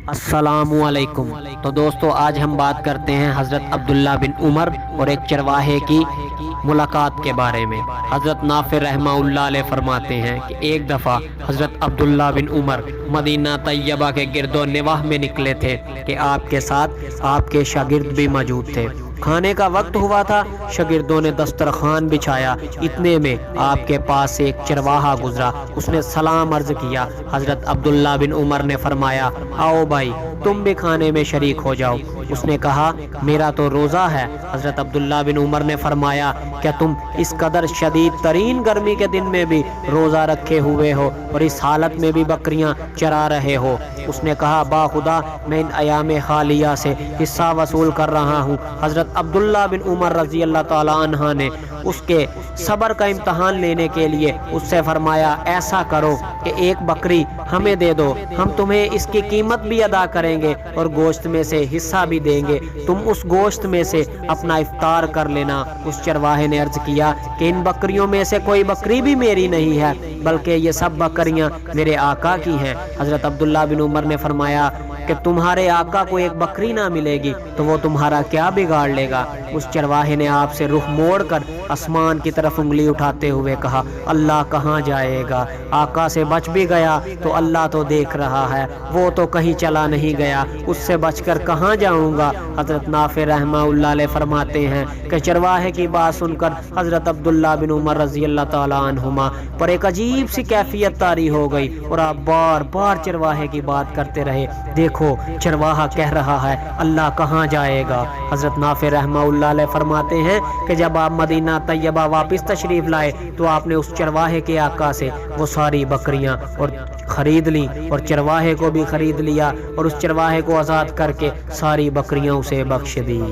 السلام علیکم۔ تو دوستو آج ہم بات کرتے ہیں حضرت عبداللہ بن عمر اور ایک چرواہے کی ملاقات کے بارے میں۔ حضرت نافع رحمہ اللہ علیہ فرماتے ہیں کہ ایک دفعہ حضرت عبداللہ بن عمر مدینہ طیبہ کے گرد و نواح میں نکلے تھے کہ آپ کے ساتھ آپ کے شاگرد بھی موجود تھے۔ کھانے کا وقت ہوا تھا، شاگردوں نے دسترخوان بچھایا، اتنے میں آپ کے پاس سے ایک چرواہا گزرا۔ اس نے سلام عرض کیا۔ حضرت عبداللہ بن عمر نے فرمایا، آؤ بھائی تم بھی کھانے میں شریک ہو جاؤ۔ اس نے کہا، میرا تو روزہ ہے۔ حضرت عبداللہ بن عمر نے فرمایا، کیا تم اس قدر شدید ترین گرمی کے دن میں بھی روزہ رکھے ہوئے ہو اور اس حالت میں بھی بکریاں چرا رہے ہو؟ اس نے کہا، با خدا میں ان ایام خالیہ سے حصہ وصول کر رہا ہوں۔ حضرت عبداللہ بن عمر رضی اللہ تعالی عنہ نے اس کے صبر کا امتحان لینے کے لیے اس سے فرمایا، ایسا کرو کہ ایک بکری ہمیں دے دو، ہم تمہیں اس کی قیمت بھی ادا کریں گے اور گوشت میں سے حصہ بھی دیں گے، تم اس گوشت میں سے اپنا افطار کر لینا۔ اس چرواہے نے عرض کیا کہ ان بکریوں میں سے کوئی بکری بھی میری نہیں ہے، بلکہ یہ سب بکریاں میرے آقا کی ہیں۔ حضرت عبداللہ بن عمر نے فرمایا کہ تمہارے آقا کو ایک بکری نہ ملے گی تو وہ تمہارا کیا بگاڑ لے گا؟ اس چرواہے نے آپ سے رخ موڑ کر آسمان کی طرف انگلی اٹھاتے ہوئے کہا، اللہ کہاں جائے گا؟ آقا سے بچ بھی گیا تو اللہ تو دیکھ رہا ہے، وہ تو کہیں چلا نہیں گیا، اس سے بچ کر کہاں جاؤں گا؟ حضرت نافع رحمہ اللہ علیہ فرماتے ہیں کہ چرواہے کی بات سن کر حضرت عبداللہ بن عمر رضی اللہ تعالی عنہما پر ایک عجیب سی کیفیت طاری ہو گئی اور آپ بار بار چرواہے کی بات کرتے رہے۔ دیکھو چرواہا کہہ رہا ہے اللہ کہاں جائے گا۔ حضرت نافع رحمہ اللہ علیہ فرماتے ہیں کہ جب آپ مدینہ طیبہ واپس تشریف لائے تو آپ نے اس چرواہے کے آقا سے وہ ساری بکریاں اور خرید لیں اور چرواہے کو بھی خرید لیا اور اس چرواہے کو آزاد کر کے ساری بکریاں اسے بخش دی۔